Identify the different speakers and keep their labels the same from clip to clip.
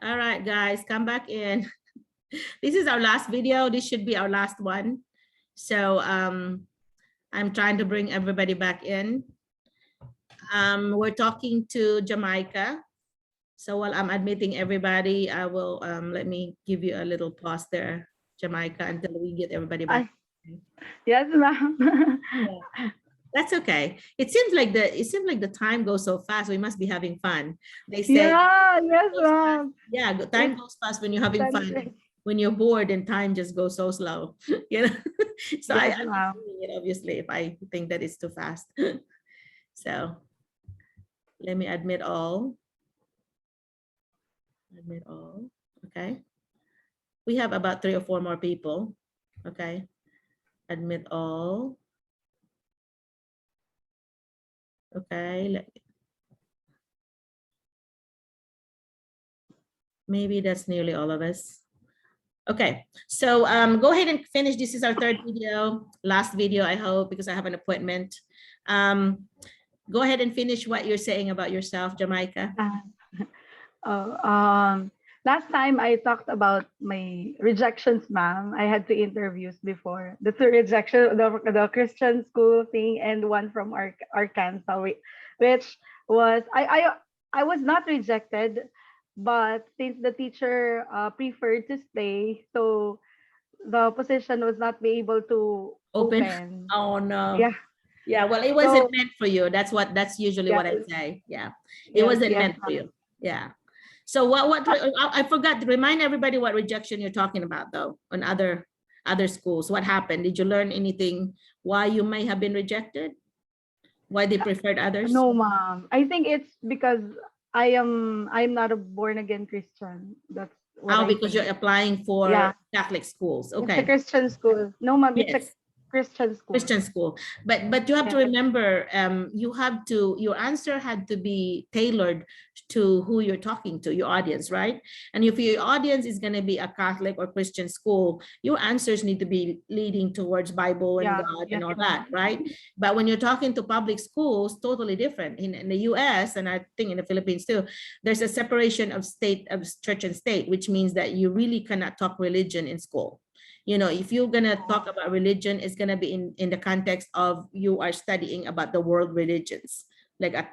Speaker 1: All right, guys, come back in. This is our last video. This should be our last one. So I'm trying to bring everybody back in. We're talking to Jamaica. So while I'm admitting everybody, I will let me give you a little pause there, Jamaica, until we get everybody back.
Speaker 2: Yes, ma'am.
Speaker 1: Yeah. That's okay. It seems like the time goes so fast. We must be having fun. They say,
Speaker 2: Yeah, yes, ma'am.
Speaker 1: yeah, time goes fast when you're having fun. When you're bored, and time just goes so slow. You know. So
Speaker 2: yes,
Speaker 1: I'm
Speaker 2: ma'am.
Speaker 1: doing it obviously if I think that it's too fast. So let me admit all. Admit all. Okay. We have about 3 or 4 more people. Okay. Admit all. Okay. Maybe that's nearly all of us. Okay, so go ahead and finish. This is our 3rd video, last video, I hope, because I have an appointment. Go ahead and finish what you're saying about yourself, Jamaica.
Speaker 2: Last time I talked about my rejections, ma'am. I had 2 interviews before. The 2 rejection, the Christian school thing, and one from Arkansas, which was I was not rejected, but since the teacher preferred to stay, so the position was not be able to open.
Speaker 1: Oh no.
Speaker 2: Yeah.
Speaker 1: Yeah, well, it wasn't meant for you. That's usually what I say. Yeah, it wasn't meant for you. Yeah. So what I forgot to remind everybody what rejection you're talking about though on other schools. What happened? Did you learn anything why you may have been rejected? Why they preferred others?
Speaker 2: No, ma'am. I think it's because I'm not a born again Christian. That's what
Speaker 1: because you're applying for Catholic schools. Okay.
Speaker 2: It's a Christian school. No, ma'am, it's a Christian school.
Speaker 1: Christian school. But you have to remember, your answer had to be tailored to who you're talking to, your audience, right? And if your audience is going to be a Catholic or Christian school, your answers need to be leading towards Bible and God and all that, right? But when you're talking to public schools, totally different. In the US, and I think in the Philippines too, there's a separation of church and state, which means that you really cannot talk religion in school. You know, if you're going to talk about religion, it's going to be in the context of you are studying about the world religions, like a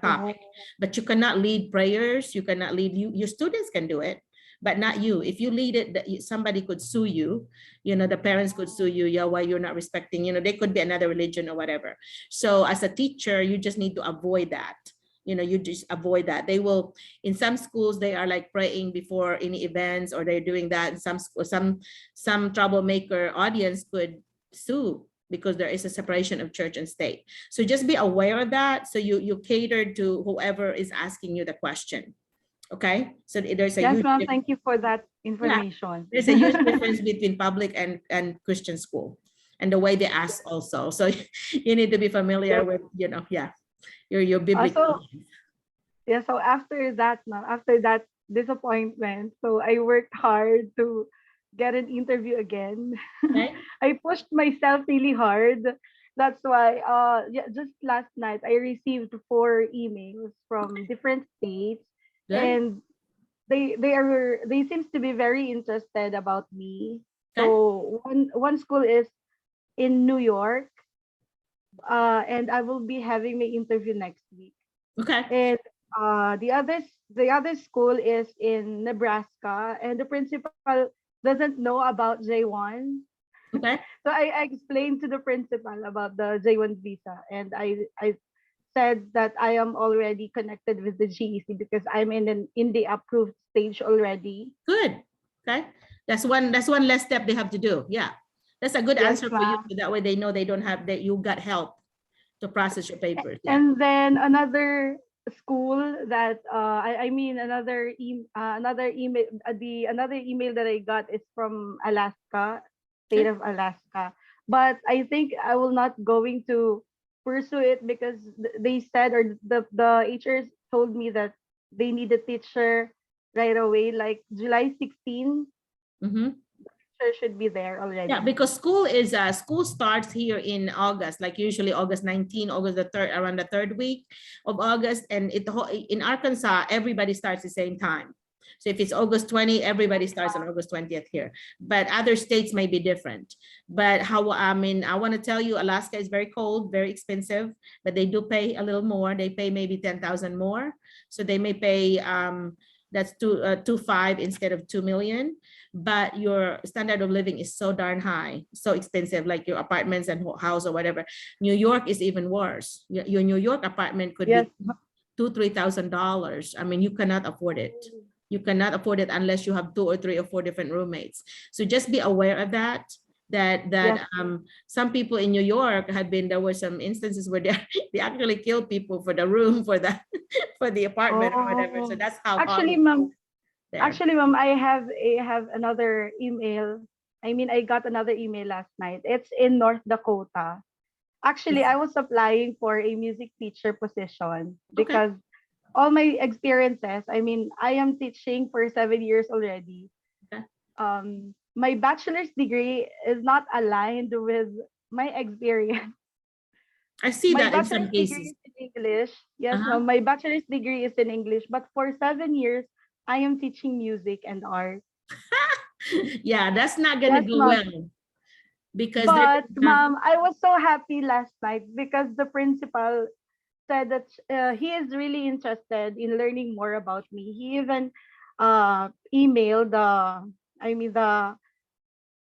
Speaker 1: topic. But you cannot lead prayers. You cannot lead, your students can do it, but not you. If you lead it, somebody could sue you. You know, the parents could sue you. Yeah, why you're not respecting, you know, they could be another religion or whatever. So as a teacher, you just need to avoid that. You know, you just avoid that. They will, in some schools, they are like praying before any events, or they're doing that. And some troublemaker audience could sue because there is a separation of church and state. So just be aware of that. So you cater to whoever is asking you the question. Okay, so there's a
Speaker 2: huge difference. Thank you for that information.
Speaker 1: There's a huge difference between public and Christian school, and the way they ask also. So you need to be familiar with, you know, your biblical.
Speaker 2: So after that disappointment, so I worked hard to get an interview again. Okay. I pushed myself really hard. That's why just last night I received 4 emails from different states. Good. And they seems to be very interested about me. Okay. So one school is in New York. And I will be having my interview next week. Okay. And the other school is in Nebraska, and the principal doesn't know about J1. Okay. So I explained to the principal about the J1 visa, and I said that I am already connected with the GEC because I'm in the approved stage already.
Speaker 1: Good. Okay. That's one less step they have to do. Yeah. That's a good answer for you. So that way they know they don't have that, you got help to process your papers.
Speaker 2: Yeah. And then another school that another email that I got is from Alaska, state of Alaska. But I think I will not going to pursue it because they said, or the HRs told me that they need a teacher right away, like July 16. Mm-hmm. Should be there already.
Speaker 1: Yeah, because school starts here in August, like usually August 19, August the 3rd, around the 3rd week of August. And in Arkansas, everybody starts the same time. So if it's August 20, everybody starts on August 20th here, but other states may be different. But I want to tell you, Alaska is very cold, very expensive, but they do pay a little more. They pay maybe 10,000 more. So they may pay, that's 2.5 instead of 2 million. But your standard of living is so darn high, so expensive, like your apartments and house or whatever. New York is even worse. Your New York apartment could be $2,000-$3,000. I mean, you cannot afford it. You cannot afford it unless you have 2 or 3 or 4 different roommates. So just be aware of that. Some people in New York there were some instances where they actually killed people for the room, for the for the apartment or whatever. So that's how
Speaker 2: actually, ma'am. Actually, ma'am, I have another email. I mean, I got another email last night. It's in North Dakota. Actually, I was applying for a music teacher position because all my experiences, I mean, I am teaching for 7 years already.
Speaker 1: Okay.
Speaker 2: My bachelor's degree is not aligned with my experience.
Speaker 1: I see that in some cases.
Speaker 2: My bachelor's degree is in English. Yes, ma'am, my bachelor's degree is in English, but for 7 years, I am teaching music and art.
Speaker 1: Yeah, that's not gonna go well. Because
Speaker 2: ma'am, I was so happy last night because the principal said that he is really interested in learning more about me. He even emailed the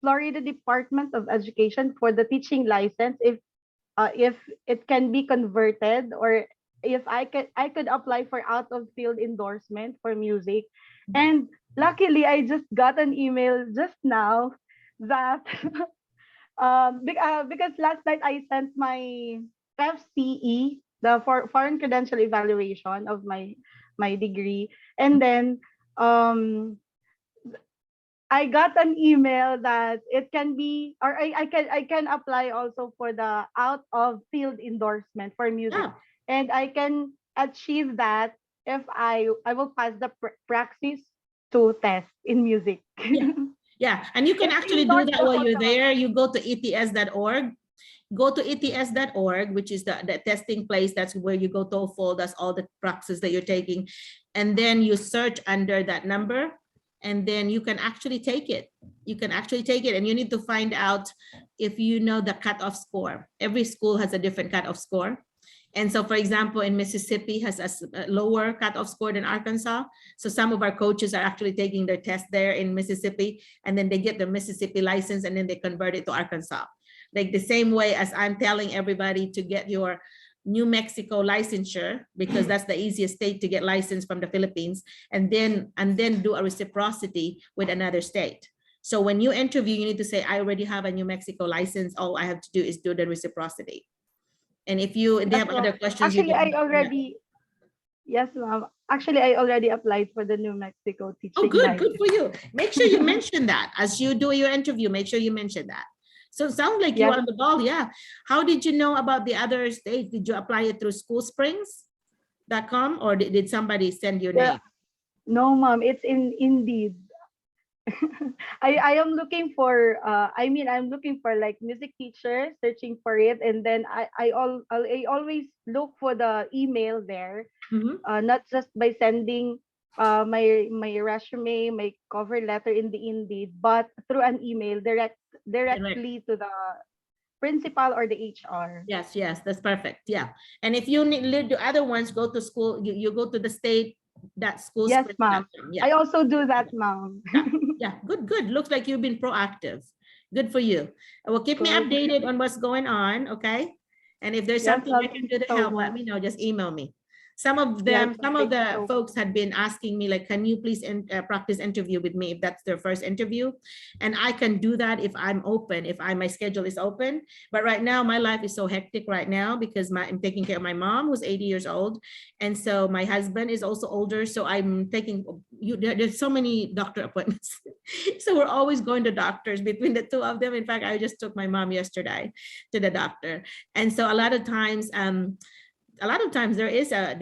Speaker 2: Florida Department of Education for the teaching license if it can be converted, or if I could apply for out of field endorsement for music. And luckily I just got an email just now that because last night I sent my FCE, the foreign credential evaluation of my degree, and then I got an email that it can be, or I can apply also for the out of field endorsement for music, and I can achieve that if I will pass the praxis to test in music.
Speaker 1: Yeah, and you can actually do that while you're there. You go to ets.org. Go to ets.org, which is the testing place. That's where you go TOEFL. That's all the praxis that you're taking. And then you search under that number, and then you can actually take it. You can actually take it, and you need to find out if you know the cutoff score. Every school has a different cutoff score. And so, for example, in Mississippi has a lower cutoff score than Arkansas. So some of our coaches are actually taking their test there in Mississippi, and then they get the Mississippi license, and then they convert it to Arkansas. Like the same way as I'm telling everybody to get your New Mexico licensure, because that's the easiest state to get licensed from the Philippines, and then do a reciprocity with another state. So when you interview, you need to say, I already have a New Mexico license. All I have to do is do the reciprocity. And if they have other questions,
Speaker 2: actually, yes, ma'am. Actually, I already applied for the New Mexico teaching.
Speaker 1: Oh, good for you. Make sure you mention that as you do your interview. Make sure you mention that. So it sounds like you're on the ball. Yeah. How did you know about the other states? Did you apply it through schoolsprings.com, or did somebody send your name?
Speaker 2: No, ma'am. It's in Indeed. I am looking for I'm looking for like music teacher, searching for it, and then I always look for the email there, not just by sending my resume, my cover letter in the Indeed, but through an email directly to the principal or the HR.
Speaker 1: Yes, that's perfect. Yeah. And if you need the other ones, go to school, you go to the state, that school.
Speaker 2: Yes, ma'am. Yeah. I also do that, ma'am.
Speaker 1: Yeah, good. Looks like you've been proactive. Good for you. Well, keep me updated on what's going on, okay? And if there's something I can do to help, let me know. Just email me. Some of the folks had been asking me, like, can you please practice interview with me if that's their first interview? And I can do that if I'm open, if my schedule is open. But right now, my life is so hectic right now because I'm taking care of my mom, who's 80 years old. And so my husband is also older. So I'm taking, there's so many doctor appointments. So we're always going to doctors between the two of them. In fact, I just took my mom yesterday to the doctor. And so a lot of times, a lot of times there is a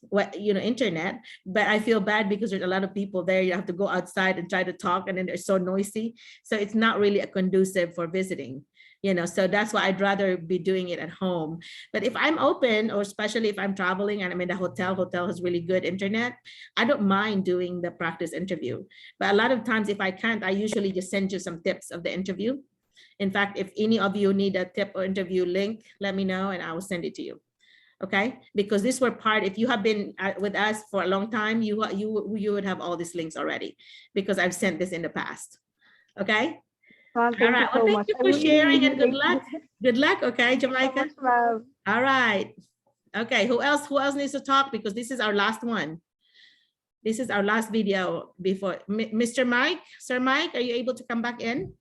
Speaker 1: what, you know, internet, but I feel bad because there's a lot of people there. You have to go outside and try to talk, and then they're so noisy. So it's not really a conducive for visiting, you know, so that's why I'd rather be doing it at home. But if I'm open, or especially if I'm traveling and I'm in a hotel has really good internet, I don't mind doing the practice interview. But a lot of times if I can't, I usually just send you some tips of the interview. In fact, if any of you need a tip or interview link, let me know and I will send it to you. Okay, because this were part, if you have been with us for a long time, you would have all these links already, because I've sent this in the past. Okay. All
Speaker 2: Thank
Speaker 1: right.
Speaker 2: you
Speaker 1: Well,
Speaker 2: so
Speaker 1: thank
Speaker 2: much.
Speaker 1: you
Speaker 2: I
Speaker 1: for
Speaker 2: really,
Speaker 1: sharing
Speaker 2: really
Speaker 1: and good
Speaker 2: like
Speaker 1: luck.
Speaker 2: it.
Speaker 1: Good luck. Okay,
Speaker 2: Thank you so
Speaker 1: Jamaica.
Speaker 2: much, ma'am.
Speaker 1: All right. Okay. Who else needs to talk? Because this is our last one. This is our last video before Mr. Mike. Sir Mike, are you able to come back in?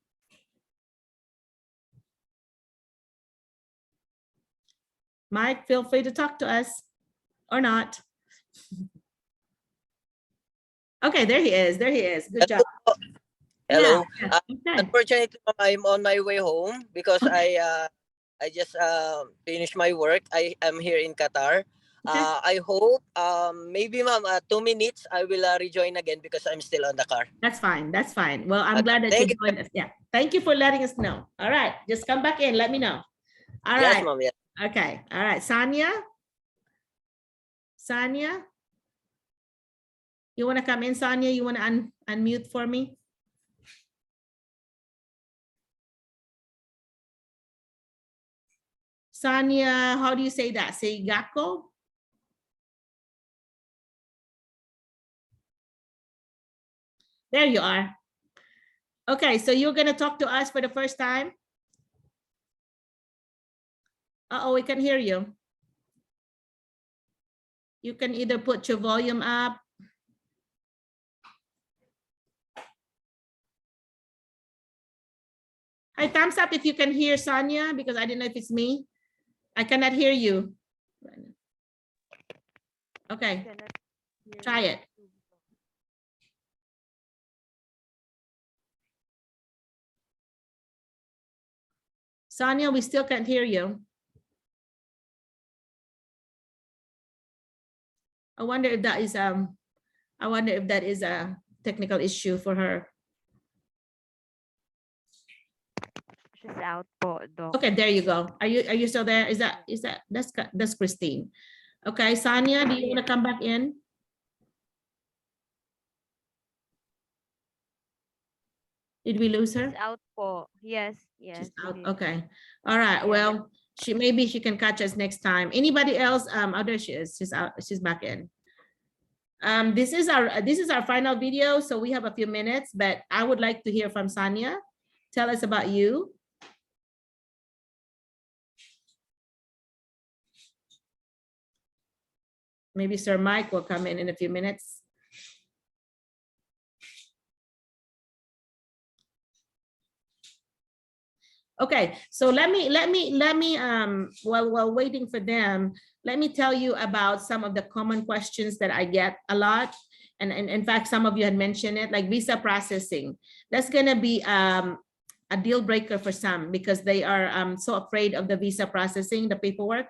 Speaker 1: Mike, feel free to talk to us or not. Okay, there he is. There he is. Good job.
Speaker 3: Hello.
Speaker 1: Yeah, okay.
Speaker 3: Unfortunately, I'm on my way home because
Speaker 1: Okay.
Speaker 3: I just finished my work. I am here in Qatar.
Speaker 1: Okay.
Speaker 3: I hope maybe, ma'am, 2 minutes I will rejoin again because I'm still on the car.
Speaker 1: That's fine. That's fine. Well, I'm glad that
Speaker 3: Thank
Speaker 1: you joined us. Yeah. Thank you for letting us know. All right. Just come back in. Let me know. All
Speaker 3: Yes,
Speaker 1: right.
Speaker 3: ma'am. Yes.
Speaker 1: Okay. All right. Sanya. Sanya. You want to come in, Sanya? You want to unmute for me? Sanya, how do you say that? Say Gako? There you are. Okay, so you're going to talk to us for the first time? Uh-oh, we can hear you. You can either put your volume up. Hi, thumbs up if you can hear Sanya, because I don't know if it's me. I cannot hear you. Okay, try it. Sanya, we still can't hear you. I wonder if that is a technical issue for her.
Speaker 4: She's out po, Doc.
Speaker 1: Okay, there you go. Are you still there? That's Christine. Okay, Sanya, do you want to come back in? Did we lose her?
Speaker 4: She's out po. Yes, yes.
Speaker 1: She's out. Okay. All right. Well, maybe she can catch us next time. Anybody else? Oh, there she is. She's out. She's back in. This is our final video, so we have a few minutes, but I would like to hear from Sanya. Tell us about you. Maybe Sir Mike will come in a few minutes. Okay, so let me while waiting for them, let me tell you about some of the common questions that I get a lot. And in fact, some of you had mentioned it, like visa processing. That's gonna be a deal breaker for some, because they are so afraid of the visa processing, the paperwork,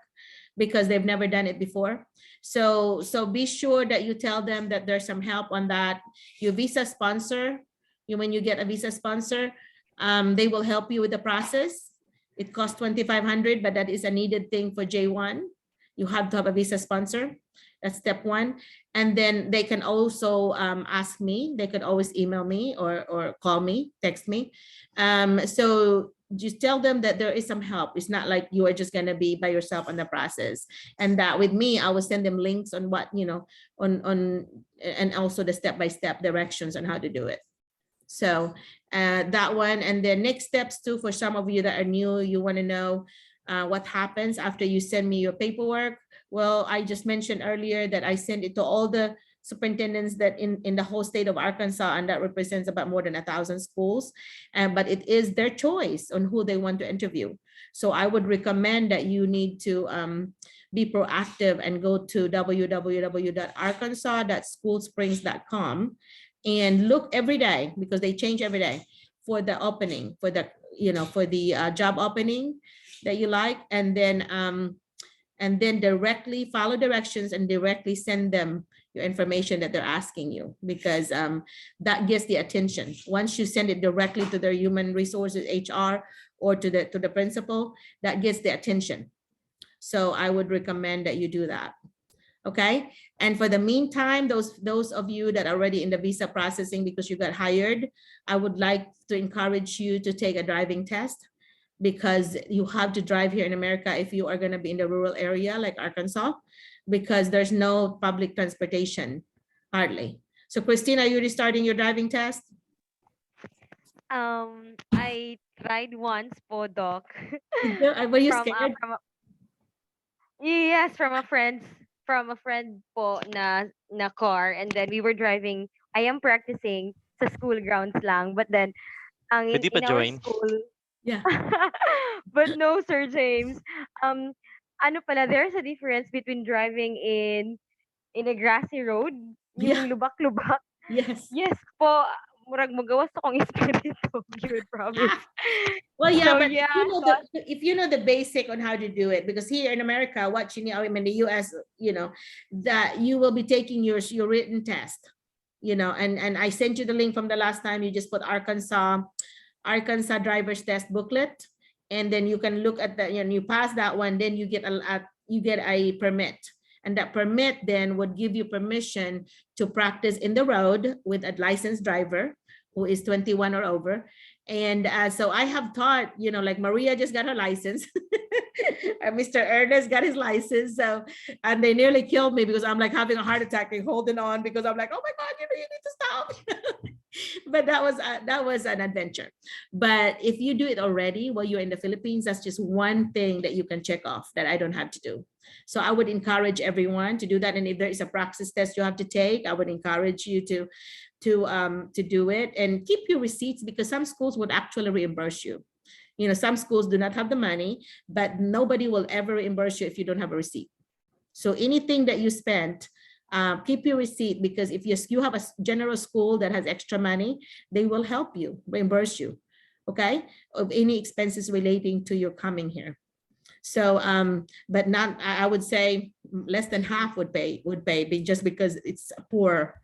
Speaker 1: because they've never done it before. So be sure that you tell them that there's some help on that. Your visa sponsor, when you get a visa sponsor, they will help you with the process. It costs $2,500, but that is a needed thing for J1. You have to have a visa sponsor. That's step one. And then they can also ask me. They could always email me or call me, text me. So just tell them that there is some help. It's not like you are just going to be by yourself on the process. And that with me, I will send them links on what, and also the step-by-step directions on how to do it. So that one, and the next steps too, for some of you that are new, you want to know what happens after you send me your paperwork. Well, I just mentioned earlier that I send it to all the superintendents that in the whole state of Arkansas, and that represents about more than 1,000 schools. But it is their choice on who they want to interview. So I would recommend that you need to be proactive and go to www.arkansas.schoolsprings.com and look every day, because they change every day, for the opening, for the job opening that you like. And then and then directly follow directions and directly send them your information that they're asking you, because that gets the attention. Once you send it directly to their human resources, HR, or to the principal, that gets the attention. So I would recommend that you do that. Okay. And for the meantime, those of you that are already in the visa processing because you got hired, I would like to encourage you to take a driving test, because you have to drive here in America if you are going to be in the rural area like Arkansas, because there's no public transportation hardly. So Christine, are you restarting your driving test?
Speaker 4: I tried once po, Doc.
Speaker 1: Were you
Speaker 4: from
Speaker 1: scared?
Speaker 4: yes, from a friend po na car, and then we were driving. I am practicing sa school grounds lang, but then ang
Speaker 5: Pwede pa
Speaker 4: in our
Speaker 5: join?
Speaker 4: school,
Speaker 1: Yeah.
Speaker 4: but no, Sir James. Ano pala, there's a difference between driving in a grassy road,
Speaker 1: Yeah.
Speaker 4: yung lubak-lubak.
Speaker 1: Yes.
Speaker 4: Yes po, murag magawas akong espiritu, yun, promise.
Speaker 1: Well, yeah,
Speaker 4: So,
Speaker 1: but
Speaker 4: yeah,
Speaker 1: if you know the basic on how to do it, because here in America, watching in the US, that you will be taking your written test, and I sent you the link from the last time. You just put Arkansas driver's test booklet, and then you can look at that, you pass that one, then you get a permit. And that permit then would give you permission to practice in the road with a licensed driver who is 21 or over. And so I have taught, like Maria just got her license. Mr. Ernest got his license. So, and they nearly killed me because I'm like having a heart attack and holding on, because I'm like, oh my God, you need to stop. But that was an adventure. But if you do it already while you're in the Philippines, that's just one thing that you can check off that I don't have to do. So I would encourage everyone to do that. And if there is a praxis test you have to take, I would encourage you to do it, and keep your receipts, because some schools would actually reimburse you. Some schools do not have the money, but nobody will ever reimburse you if you don't have a receipt. So anything that you spent, keep your receipt, because if you have a general school that has extra money, they will help you, reimburse you, okay, of any expenses relating to your coming here. So, but not, I would say less than half would pay, just because it's a poor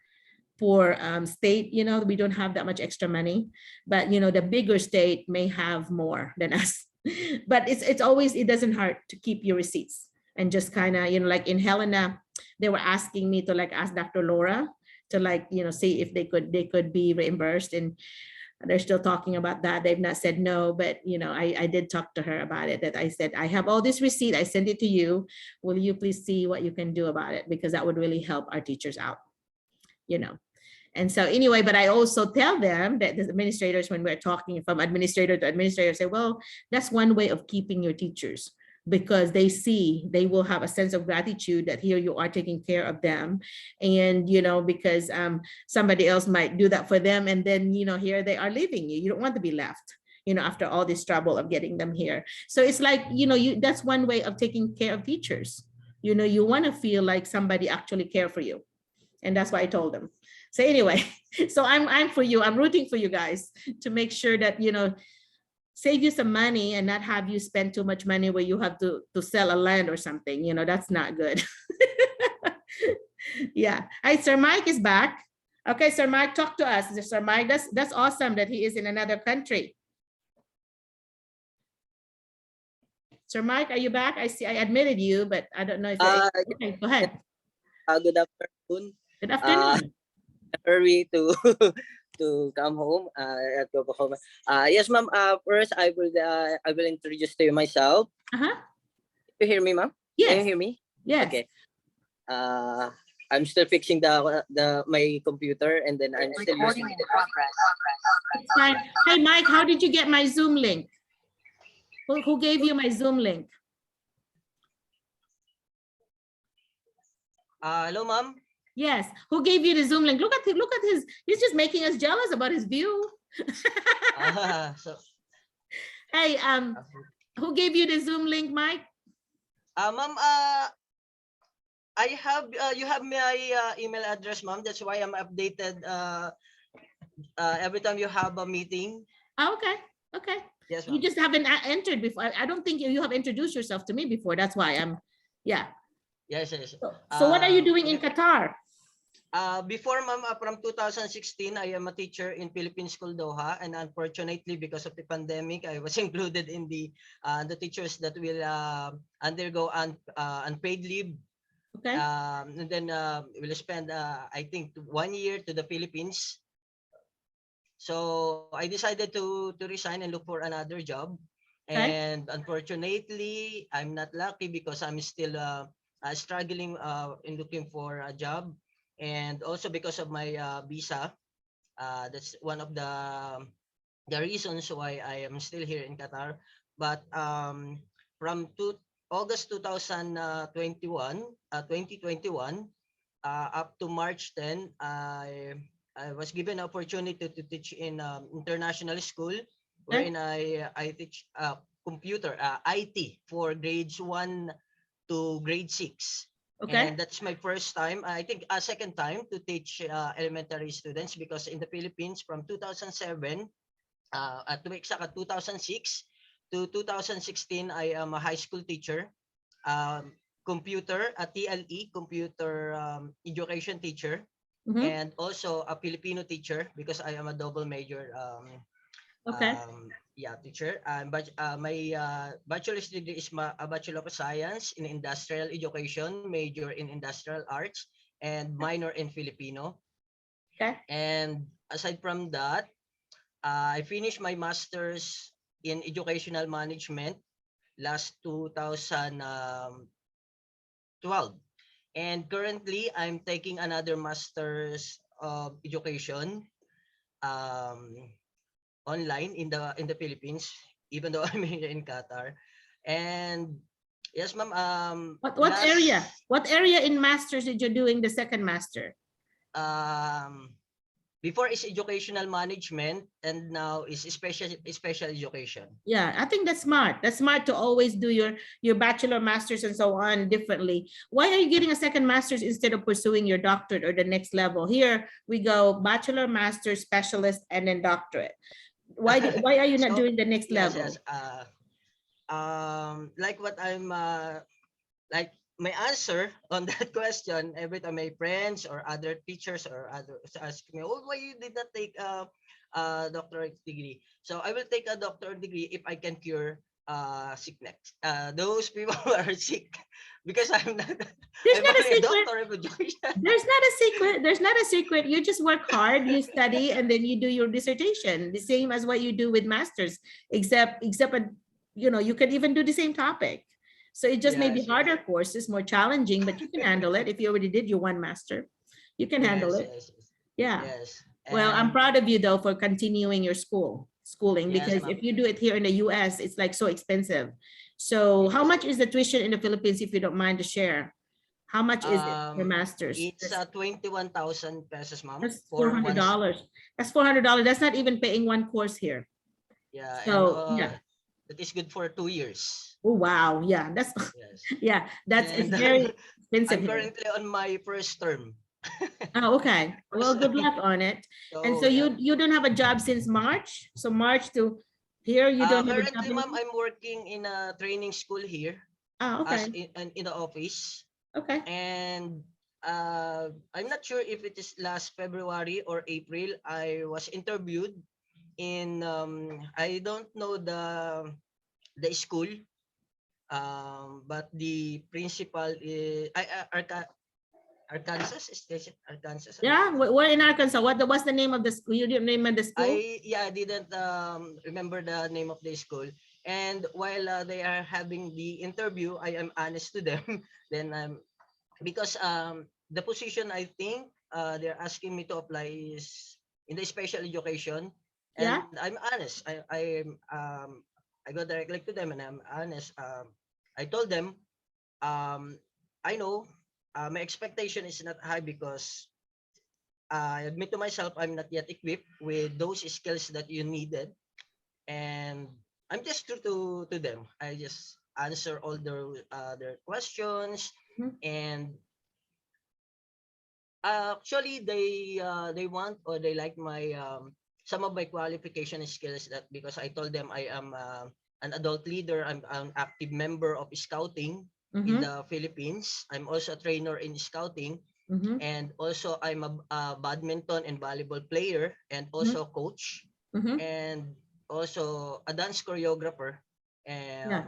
Speaker 1: state, we don't have that much extra money, but the bigger state may have more than us. But it's always, it doesn't hurt to keep your receipts, and just kind of, like in Helena, they were asking me to ask Dr. Laura to see if they could be reimbursed, and they're still talking about that. They've not said no, but I did talk to her about it, that I said, I have all this receipt, I sent it to you. Will you please see what you can do about it? Because that would really help our teachers out, And so anyway, but I also tell them that the administrators, when we're talking from administrator to administrator, say, well, that's one way of keeping your teachers, because they will have a sense of gratitude that here you are taking care of them. And, because somebody else might do that for them. And then, here they are leaving you. You don't want to be left, after all this trouble of getting them here. So it's like, that's one way of taking care of teachers. You want to feel like somebody actually care for you. And that's what I told them. So anyway, so I'm for you. I'm rooting for you guys to make sure that, save you some money and not have you spend too much money where you have to sell a land or something. That's not good. Yeah. Hi, Sir Mike is back. Okay, Sir Mike, talk to us. Sir Mike, that's awesome that he is in another country. Sir Mike, are you back? I see I admitted you, but I don't know if okay, go ahead.
Speaker 3: Good afternoon.
Speaker 1: Good afternoon.
Speaker 3: Hurry to come home at Oklahoma. Yes, ma'am. First, I will introduce to you myself. You hear me, ma'am?
Speaker 1: Yes.
Speaker 3: Can you hear me?
Speaker 1: Yes.
Speaker 3: Okay. I'm still fixing my computer, and then I'm still using it.
Speaker 1: It's fine. Hey, Mike, how did you get my Zoom link? Who gave you my Zoom link?
Speaker 3: Hello, ma'am.
Speaker 1: Yes. Who gave you the Zoom link? Look at his. He's just making us jealous about his view. Hey, who gave you the Zoom link, Mike?
Speaker 3: Ma'am, I have you have my email address, ma'am. That's why I'm updated every time you have a meeting.
Speaker 1: Oh, okay. Okay.
Speaker 3: Yes,
Speaker 1: you just haven't entered before. I don't think you have introduced yourself to me before. That's why I'm Yeah.
Speaker 3: Yes, yes.
Speaker 1: So what are you doing in
Speaker 3: Be-
Speaker 1: Qatar?
Speaker 3: Before, ma'am, from 2016, I am a teacher in Philippine School Doha, and unfortunately, because of the pandemic, I was included in the teachers that will undergo unpaid leave.
Speaker 1: Okay.
Speaker 3: And then we'll spend, I think, 1 year to the Philippines. So I decided to resign and look for another job.
Speaker 1: Okay.
Speaker 3: And unfortunately, I'm not lucky because I'm still struggling in looking for a job. And also because of my visa, that's one of the reasons why I am still here in Qatar. But from August 2021, up to March 10, I was given an opportunity to teach in international school, wherein I teach computer IT for grades 1 to grade 6.
Speaker 1: Okay.
Speaker 3: And that's my first time, I think a second time to teach elementary students, because in the Philippines from 2007 to be exact, 2006 to 2016, I am a high school teacher, computer, a TLE, computer education teacher, and also a Filipino teacher because I am a double major
Speaker 1: Okay.
Speaker 3: teacher. But my bachelor's degree is a Bachelor of Science in Industrial Education, major in Industrial Arts, and minor in Filipino.
Speaker 1: Okay.
Speaker 3: And aside from that, I finished my master's in Educational Management last 2012. And currently, I'm taking another master's of education online in the Philippines, even though I'm here in Qatar. And yes, ma'am.
Speaker 1: What area? What area in masters did you doing the second master?
Speaker 3: Before is educational management, and now is special education.
Speaker 1: Yeah, I think that's smart. That's smart to always do your bachelor, masters, and so on differently. Why are you getting a second master's instead of pursuing your doctorate or the next level? Here we go, bachelor, master, specialist, and then doctorate. Why are you not doing the next level?
Speaker 3: Yes. Like what I'm like my answer on that question, every time my friends or other teachers or others ask me, oh, why you did not take a doctorate degree? So I will take a doctorate degree if I can cure sickness. Those people who are sick, because I'm not.
Speaker 1: There's
Speaker 3: I'm
Speaker 1: not a
Speaker 3: only a
Speaker 1: secret.
Speaker 3: doctor of education.
Speaker 1: There's not a secret. There's not a secret. You just work hard, you study, and then you do your dissertation, the same as what you do with masters, except you can even do the same topic. So it just may be
Speaker 3: Yes.
Speaker 1: harder courses, more challenging, but you can handle it. If you already did your one master, you can handle it.
Speaker 3: Yes.
Speaker 1: Yeah.
Speaker 3: Yes.
Speaker 1: Well, I'm
Speaker 3: And
Speaker 1: proud of you though for continuing your schooling,
Speaker 3: yes,
Speaker 1: because
Speaker 3: ma'am.
Speaker 1: if you do it here in the US, it's like so expensive. So how
Speaker 3: Yes.
Speaker 1: much is the tuition in the Philippines, if you don't mind to share? How much is it for
Speaker 3: Um,
Speaker 1: masters?
Speaker 3: it's 21,000 pesos, ma'am,
Speaker 1: That's
Speaker 3: for one.
Speaker 1: $400. That's $400. That's not even paying one course here.
Speaker 3: Yeah, and
Speaker 1: So yeah.
Speaker 3: that is good for 2 years.
Speaker 1: Oh wow. Yeah. That's
Speaker 3: Yes.
Speaker 1: yeah. It's
Speaker 3: And
Speaker 1: very expensive
Speaker 3: I'm
Speaker 1: here.
Speaker 3: currently on my first term.
Speaker 1: Oh, okay. Well,
Speaker 3: First
Speaker 1: good
Speaker 3: term.
Speaker 1: luck on it. And so
Speaker 3: So yeah.
Speaker 1: you don't have a job since March. So March to here, you don't have a job
Speaker 3: Currently, ma'am,
Speaker 1: anymore?
Speaker 3: I'm working in a training school here
Speaker 1: Oh,
Speaker 3: as
Speaker 1: okay.
Speaker 3: in the office.
Speaker 1: Okay.
Speaker 3: And I'm not sure if it is last February or April. I was interviewed in I don't know the school, but the principal is Arkansas station, Arkansas.
Speaker 1: Yeah, we're in Arkansas. What's the name of the school? You didn't name of the school?
Speaker 3: I didn't remember the name of the school. And while they are having the interview, I am honest to them. Then because the position, I think they're asking me to apply is in the special education,
Speaker 1: Yeah.
Speaker 3: and I'm honest. I go directly to them and I'm honest. I told them, I know my expectation is not high because I admit to myself I'm not yet equipped with those skills that you needed, and I'm just true to them. I just answer all their questions,
Speaker 1: Mhm.
Speaker 3: and actually they want or they like my some of my qualification skills, that because I told them I am an adult leader, I'm an active member of scouting, in
Speaker 1: Mm-hmm.
Speaker 3: the Philippines. I'm also a trainer in scouting,
Speaker 1: Mm-hmm.
Speaker 3: and also I'm a badminton and volleyball player, and also a coach,
Speaker 1: Mm-hmm.
Speaker 3: and also a dance choreographer.
Speaker 1: Yeah.
Speaker 3: And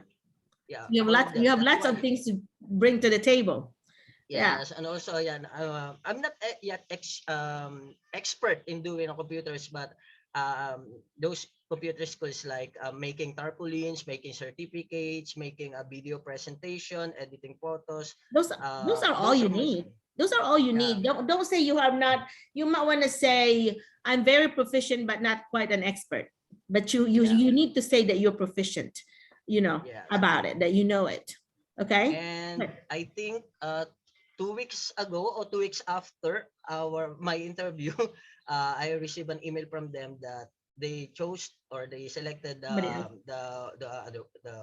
Speaker 3: yeah,
Speaker 1: You have
Speaker 3: all
Speaker 1: lots,
Speaker 3: of
Speaker 1: you
Speaker 3: them.
Speaker 1: have
Speaker 3: That's
Speaker 1: lots
Speaker 3: why.
Speaker 1: of things to bring to the table. Yeah.
Speaker 3: Yes, and also yeah, I'm not yet expert in doing computers, but those computer skills like making tarpaulins, making certificates, making a video presentation, editing photos,
Speaker 1: Those are all
Speaker 3: those
Speaker 1: you
Speaker 3: are my
Speaker 1: need. Those are all you
Speaker 3: yeah.
Speaker 1: need. Don't say you have not. You might want to say I'm very proficient, but not quite an expert. But
Speaker 3: Yeah.
Speaker 1: you need to say that you're proficient. You know
Speaker 3: Yes.
Speaker 1: about it, that you know it. Okay.
Speaker 3: And I think 2 weeks ago or 2 weeks after my interview, I received an email from them that they chose or they selected
Speaker 1: Somebody else.
Speaker 3: the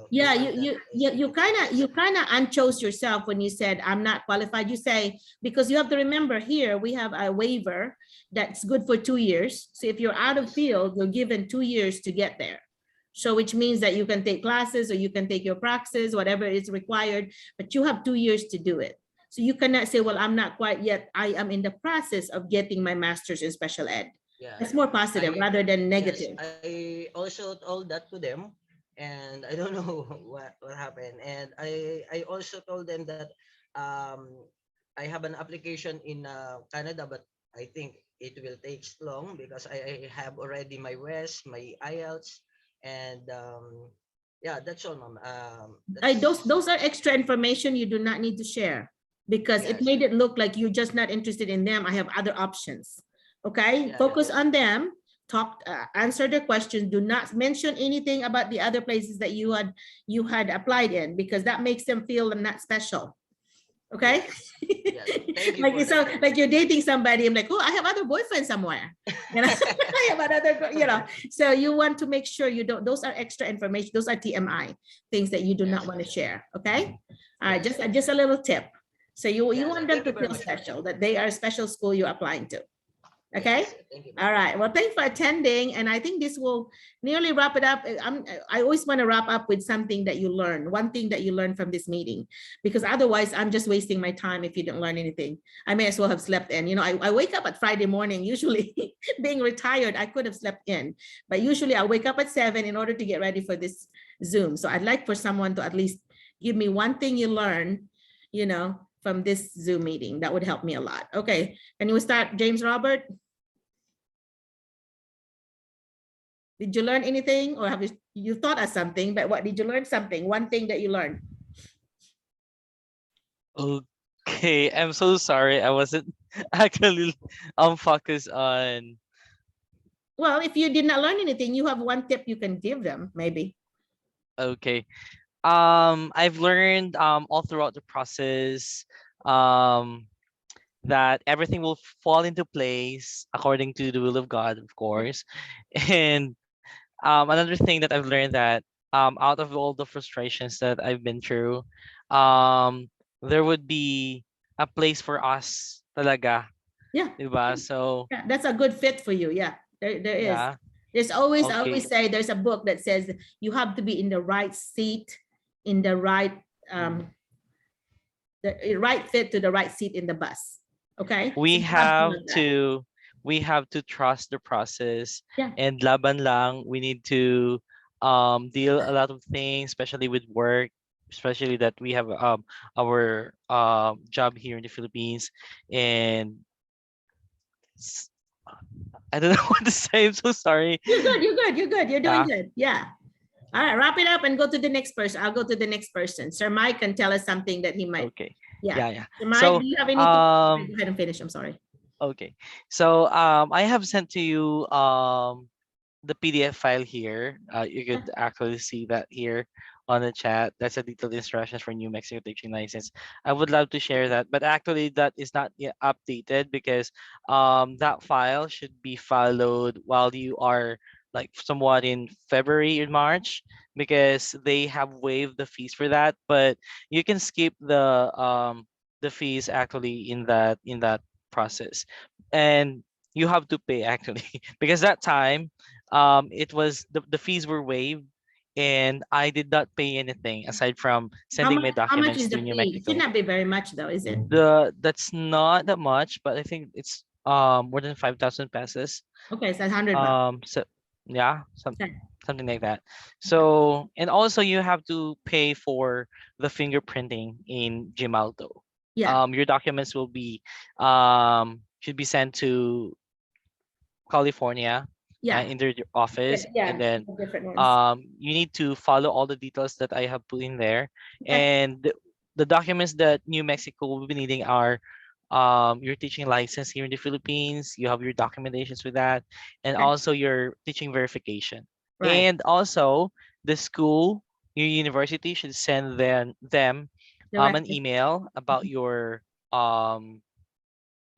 Speaker 1: Yeah,
Speaker 3: people that is
Speaker 1: you kind of
Speaker 3: yes.
Speaker 1: unchose yourself when you said I'm not qualified. You say, because you have to remember here we have a waiver that's good for 2 years. So if you're out of
Speaker 3: Yes.
Speaker 1: field, you're given 2 years to get there. So which means that you can take classes or you can take your praxis, whatever is required, but you have 2 years to do it. So you cannot say, well, I'm not quite yet. I am in the process of getting my master's in special ed.
Speaker 3: Yeah.
Speaker 1: That's more positive
Speaker 3: I
Speaker 1: rather than
Speaker 3: yes,
Speaker 1: negative.
Speaker 3: I also told that to them, and I don't know what happened. And I also told them that I have an application in Canada, but I think it will take long because I have already my West, my IELTS, and yeah, that's all, ma'am. That's
Speaker 1: Those are extra information you do not need to share because it
Speaker 3: yes,
Speaker 1: made it look like you're just not interested in them. I have other options. Okay,
Speaker 3: yeah,
Speaker 1: focus
Speaker 3: yes,
Speaker 1: on them. Talk, answer the questions. Do not mention anything about the other places that you had applied in because that makes them feel not special. Okay.
Speaker 3: yes, yes. Thank you
Speaker 1: Like
Speaker 3: for that, ma'am.
Speaker 1: like you're dating somebody. I'm like, oh, I have other boyfriends somewhere. You know, I have another, so you want to make sure you don't, those are extra information. Those are TMI, things that you do not
Speaker 3: Yes,
Speaker 1: want to share. Okay. All right.
Speaker 3: yes,
Speaker 1: Just a little tip. So you
Speaker 3: yes.
Speaker 1: want them
Speaker 3: Thank
Speaker 1: to
Speaker 3: you very
Speaker 1: feel
Speaker 3: much, ma'am.
Speaker 1: special, that they are a special school you're applying to. Okay.
Speaker 3: Yes, thank you, ma'am.
Speaker 1: All right. Well, thanks for attending. And I think this will nearly wrap it up. I always want to wrap up with something that you learn, one thing that you learned from this meeting, because otherwise I'm just wasting my time if you didn't learn anything. I may as well have slept in. I wake up at Friday morning, usually being retired, I could have slept in, but usually I wake up at 7 in order to get ready for this Zoom. So I'd like for someone to at least give me one thing you learned, from this Zoom meeting. That would help me a lot. Okay. Can you start, James Robert? Did you learn anything, or have you thought of something, but what did you learn something? One thing that you learned.
Speaker 5: Okay, I'm so sorry. I wasn't actually focused on.
Speaker 1: Well, if you did not learn anything, you have one tip you can give them, maybe.
Speaker 5: Okay. I've learned all throughout the process um that everything will fall into place according to the will of God, of course. And another thing that I've learned that out of all the frustrations that I've been through, there would be a place for us talaga,
Speaker 1: Yeah,
Speaker 5: 'di ba? So,
Speaker 1: yeah, that's a good fit for you. Yeah, there is.
Speaker 5: yeah.
Speaker 1: There's always, I
Speaker 5: Okay.
Speaker 1: always say there's a book that says you have to be in the right seat, in the right, the right fit to the right seat in the bus. Okay, so
Speaker 5: we
Speaker 1: you have to
Speaker 5: have
Speaker 1: know that.
Speaker 5: to we have to trust the process,
Speaker 1: Yeah.
Speaker 5: and laban lang. We need to deal a lot of things, especially with work, especially that we have our job here in the Philippines. And s- I don't know what to say. I'm so sorry.
Speaker 1: You're good. You're good. You're good. You're doing
Speaker 5: Yeah.
Speaker 1: good. Yeah. All right, wrap it up and go to the next person. I'll go to the next person. Sir Mike can tell us something that he might.
Speaker 5: Okay.
Speaker 1: Yeah.
Speaker 5: Yeah, yeah.
Speaker 1: Sir Mike,
Speaker 5: So
Speaker 1: do you have anything? Go ahead and finish. I'm sorry.
Speaker 5: okay. So I have sent to you the PDF file here. You
Speaker 1: Yeah.
Speaker 5: could actually see that here on the chat. That's a detailed instructions for New Mexico teaching license. I would love to share that, but actually that is not yet updated because that file should be followed while you are like somewhat in February or March, because they have waived the fees for that. But you can skip the fees actually in that process, and you have to pay actually because that time it was the fees were waived, and I did not pay anything aside from
Speaker 1: How
Speaker 5: sending my
Speaker 1: much, how much
Speaker 5: documents
Speaker 1: is the
Speaker 5: to New
Speaker 1: fee? It should
Speaker 5: Mexico.
Speaker 1: not be very much though, is it?
Speaker 5: That's not that much, but I think it's more than 5,000 pesos.
Speaker 1: Okay, so $100.
Speaker 5: So yeah,
Speaker 1: Okay.
Speaker 5: something like that. So, and also you have to pay for the fingerprinting in Gemalto.
Speaker 1: Yeah,
Speaker 5: Your documents will be should be sent to California
Speaker 1: yeah,
Speaker 5: in their office, and
Speaker 1: yeah,
Speaker 5: then
Speaker 1: the different ones.
Speaker 5: you need to follow all the details that I have put in there,
Speaker 1: Okay.
Speaker 5: and the documents that New Mexico will be needing are your teaching license here in the Philippines. You have your documentations with that, and
Speaker 1: Okay.
Speaker 5: also your teaching verification.
Speaker 1: Right.
Speaker 5: And also the school, your university should send them an
Speaker 1: Directly.
Speaker 5: email about your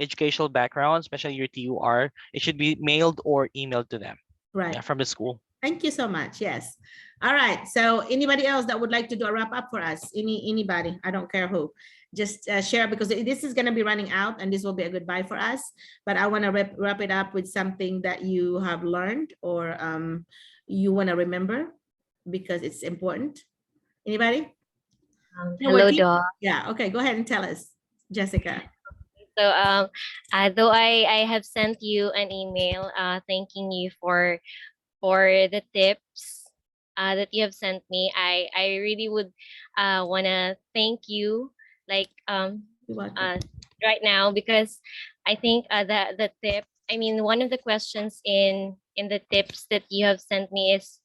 Speaker 5: educational background, especially your TUR. It should be mailed or emailed to them.
Speaker 1: Right.
Speaker 5: Yeah, from the school.
Speaker 1: Thank you so much. Yes. All right. So anybody else that would like to do a wrap up for us? Anybody? I don't care who. Just share, because this is going to be running out and this will be a goodbye for us. But I want to wrap it up with something that you have learned or you want to remember because it's important. Anybody? No,
Speaker 6: Hello, Doc.
Speaker 1: yeah. Okay. Go ahead and tell us, Jessica.
Speaker 6: So, though I have sent you an email, thanking you for the tips, that you have sent me. I really would, wanna thank you, like,
Speaker 1: You're welcome.
Speaker 6: right now, because I think, the tip. I mean, one of the questions in the tips that you have sent me is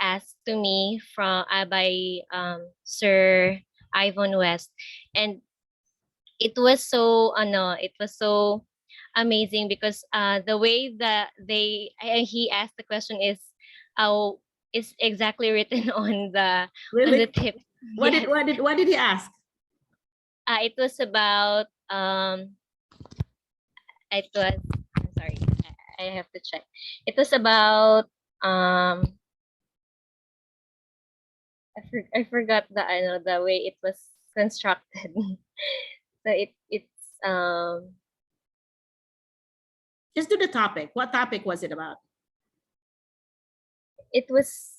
Speaker 6: asked to me from, by Sir Ivan West, and it was so amazing because the way that he asked the question is exactly written on the
Speaker 1: Really?
Speaker 6: tip.
Speaker 1: What
Speaker 6: Yes.
Speaker 1: what did he ask?
Speaker 6: It was about it was I'm sorry, I have to check. It was about I forgot the way it was constructed. So it's
Speaker 1: Just do the topic. What topic was it about?
Speaker 6: it was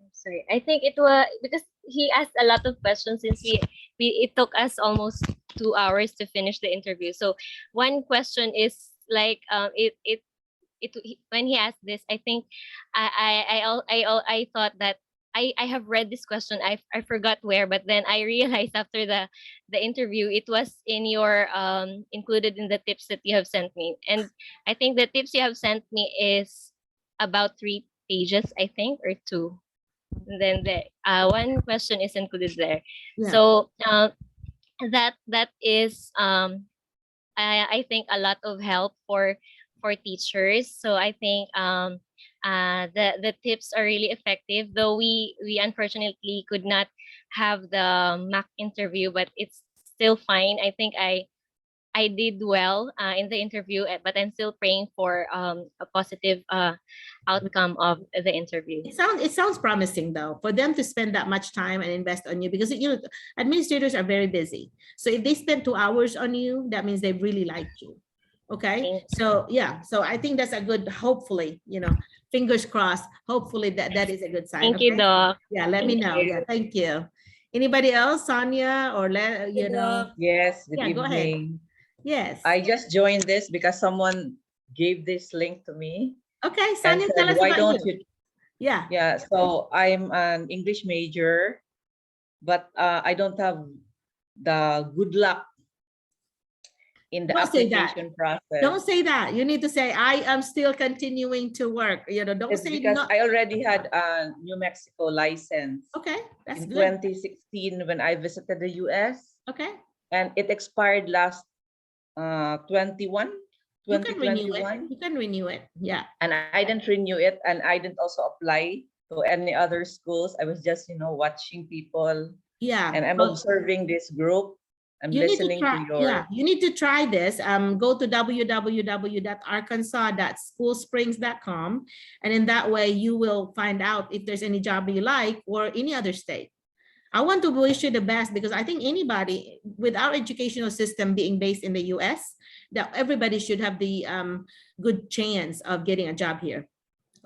Speaker 6: I'm sorry. I think it was because he asked a lot of questions since we it took us almost 2 hours to finish the interview. So one question is like when he asked this, I think I thought that I have read this question. I forgot where, but then I realized after the interview it was in your included in the tips that you have sent me. And I think the tips you have sent me is about 3 pages, I think, or 2. And then the one question is included there.
Speaker 1: Yeah.
Speaker 6: So that is I think a lot of help for teachers. So I think the tips are really effective, though we unfortunately could not have the mock interview, but it's still fine. I think I did well in the interview, but I'm still praying for a positive outcome of the interview.
Speaker 1: It sounds promising though, for them to spend that much time and invest on you, because administrators are very busy. So if they spend 2 hours on you, that means they really like you. Okay. So yeah, so I think that's a good, hopefully, fingers crossed, hopefully that is a good sign.
Speaker 6: Thank you, Doc.
Speaker 1: Yeah, let me know. Yeah, thank you. Anybody else, Sonia, or
Speaker 7: Yes, good
Speaker 1: Yeah, go ahead.
Speaker 7: evening.
Speaker 1: Yes.
Speaker 7: I just joined this because someone gave this link to me
Speaker 1: Okay,
Speaker 7: and
Speaker 1: Sonia, tell
Speaker 7: said,
Speaker 1: us
Speaker 7: why
Speaker 1: about
Speaker 7: don't
Speaker 1: you.
Speaker 7: you?
Speaker 1: Yeah.
Speaker 7: Yeah, so I'm an English major, but I don't have the good luck in the
Speaker 1: Don't say that.
Speaker 7: application process.
Speaker 1: Don't say that. You need to say, I am still continuing to work. Don't
Speaker 7: It's
Speaker 1: say
Speaker 7: because
Speaker 1: no.
Speaker 7: I already had a New Mexico license
Speaker 1: Okay, that's
Speaker 7: in
Speaker 1: good.
Speaker 7: 2016 when I visited the US,
Speaker 1: Okay,
Speaker 7: and it expired last 2021.
Speaker 1: you can renew it. You can renew it. Yeah.
Speaker 7: And I didn't renew it, and I didn't also apply to any other schools. I was just watching people,
Speaker 1: Yeah.
Speaker 7: and I'm
Speaker 1: Well,
Speaker 7: observing this group. I'm
Speaker 1: you need to
Speaker 7: listening
Speaker 1: try.
Speaker 7: to your
Speaker 1: Yeah, you need to try this. Go to www.arkansas.schoolsprings.com, and in that way you will find out if there's any job you like or any other state. I want to wish you the best, because I think anybody with our educational system being based in the US, that everybody should have the good chance of getting a job here.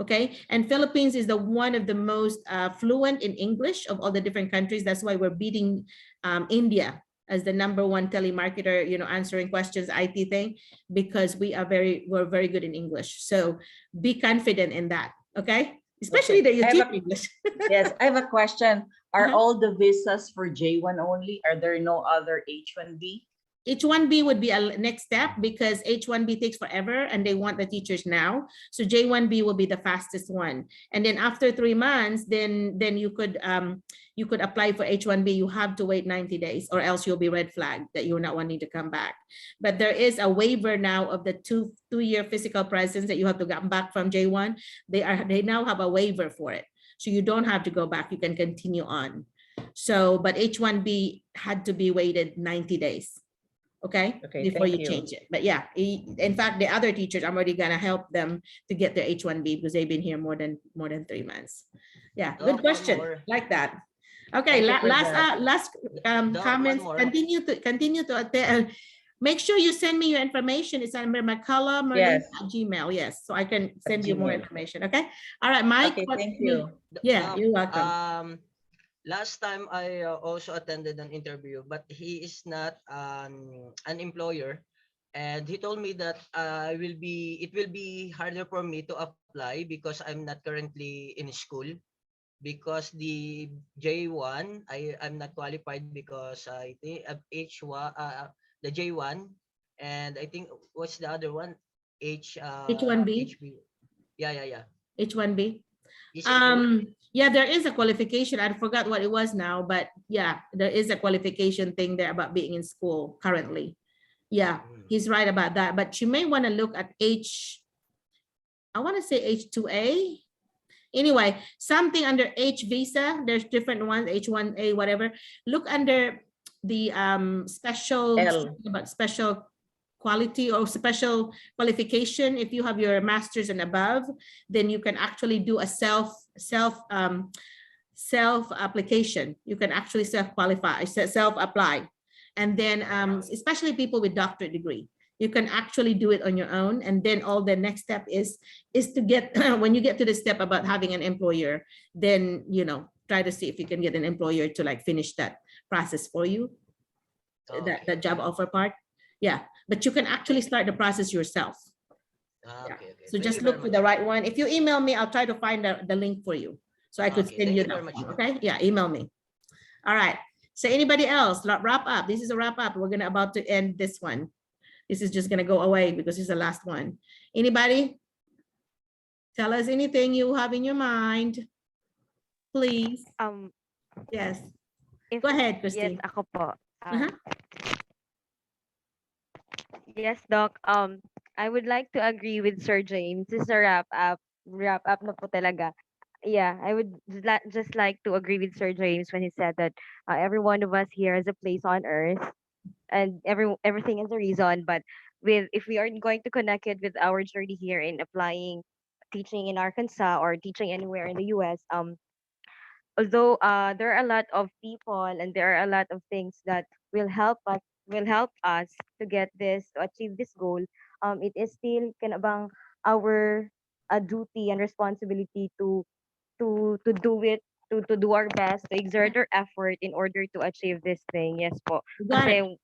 Speaker 1: Okay, and Philippines is the one of the most fluent in English of all the different countries. That's why we're beating India as the #1 telemarketer, answering questions, IT thing, because we're very good in English. So be confident in that. Okay, especially that you teach English.
Speaker 7: Yes, I have a question. Are
Speaker 1: Uh-huh.
Speaker 7: all the visas for J1 only? Are there no other H1B?
Speaker 1: H1B would be a next step because H1B takes forever and they want the teachers now. So J1B will be the fastest one. And then after 3 months, then you could apply for H1B. You have to wait 90 days or else you'll be red flagged that you're not wanting to come back. But there is a waiver now of the two-year physical presence that you have to come back from J1. They now have a waiver for it. So you don't have to go back. You can continue on. So, but H1B had to be waited 90 days. Okay, before you change it. But yeah, in fact, the other teachers, I'm already gonna help them to get their H1B because they've been here more than 3 months. Yeah, good question. Like that. Okay, last comments. Continue to make sure you send me your information. It's under McCullough Merlina at Gmail. Yes, so I can send you more information. Okay. All right, Mike.
Speaker 7: Okay, thank you.
Speaker 1: Yeah, you're welcome.
Speaker 3: Last time I also attended an interview, but he is not an employer, and he told me that it will be harder for me to apply because I'm not currently in school, because the J1 I'm not qualified because I think H1 the J1, and I think what's the other one,
Speaker 1: H1B.
Speaker 3: HB. Yeah.
Speaker 1: H1B.
Speaker 3: Is it
Speaker 1: Yeah, there is a qualification. I forgot what it was now, but yeah, there is a qualification thing there about being in school currently. Yeah, he's right about that. But you may want to look at I want to say H2A. Anyway, something under H visa. There's different ones, H1A, whatever. Look under the special quality or special qualification. If you have your master's and above, then you can actually do a self application. You can actually self-qualify, self-apply. And then especially people with doctorate degree, you can actually do it on your own. And then all the next step is to get, when you get to the step about having an employer, then, try to see if you can get an employer to like finish that process for you, that job offer part. Yeah, but you can actually start the process yourself.
Speaker 3: Okay.
Speaker 1: So just look for the right one. If you email me, I'll try to find the link for you. So I could send you that. Okay, yeah, email me. All right. So anybody else? Wrap up. This is a wrap up. We're about to end this one. This is just gonna go away because it's the last one. Anybody? Tell us anything you have in your mind, please. Yes. Go ahead, Christine.
Speaker 4: Yes, ako po. Yes, Doc. I would like to agree with Sir James. This is a wrap up na po talaga. Yeah, I would just like to agree with Sir James when he said that every one of us here has a place on earth, and everything is a reason. But if we are going to connect it with our journey here in applying teaching in Arkansas or teaching anywhere in the US, although there are a lot of people and there are a lot of things that will help us to get this, to achieve this goal, it is still kanabang our duty and responsibility to do it, to do our best, to exert our effort in order to achieve this thing. Yes po. Kasi,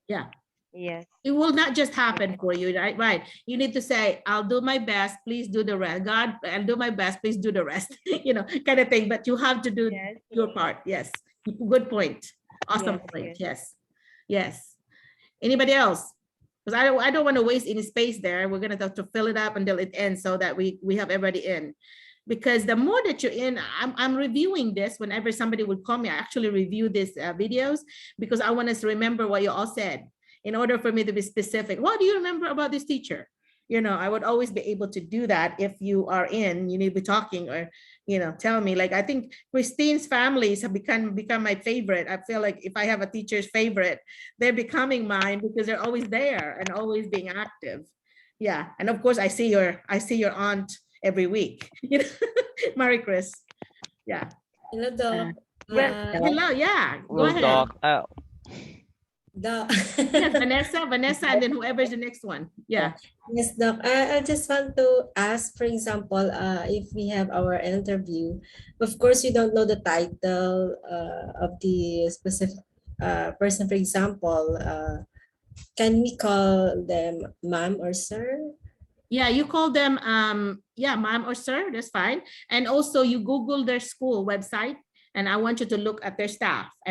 Speaker 1: yeah.
Speaker 4: Yes.
Speaker 1: It will not just happen for you, right? Right. You need to say, I'll do my best, please do the rest. God, I'll do my best, please do the rest. Kind of thing. But you have to do your part. Yes. Good point. Awesome point. Yes. Anybody else? Because I don't want to waste any space there. We're gonna have to fill it up until it ends so that we have everybody in. Because the more that you're in, I'm reviewing this whenever somebody would call me. I actually review these videos because I want us to remember what you all said. In order for me to be specific, what do you remember about this teacher? I would always be able to do that if you are in, you need to be talking or, tell me. Like, I think Christine's families have become my favorite. I feel like if I have a teacher's favorite, they're becoming mine because they're always there and always being active. Yeah. And of course, I see your aunt every week. Merry Chris. Yeah.
Speaker 8: Hello, Doc.
Speaker 1: Hello. Yeah. Go ahead.
Speaker 5: Doc.
Speaker 1: Yes, Vanessa, and then whoever's the next one. Yeah.
Speaker 8: Yes, Doc. I just want to ask, for example, if we have our interview, of course, we don't know the title of the specific person. For example, can we call them ma'am or sir?
Speaker 1: Yeah, you call them yeah, ma'am or sir, that's fine. And also you Google their school website, and I want you to look at their staff. And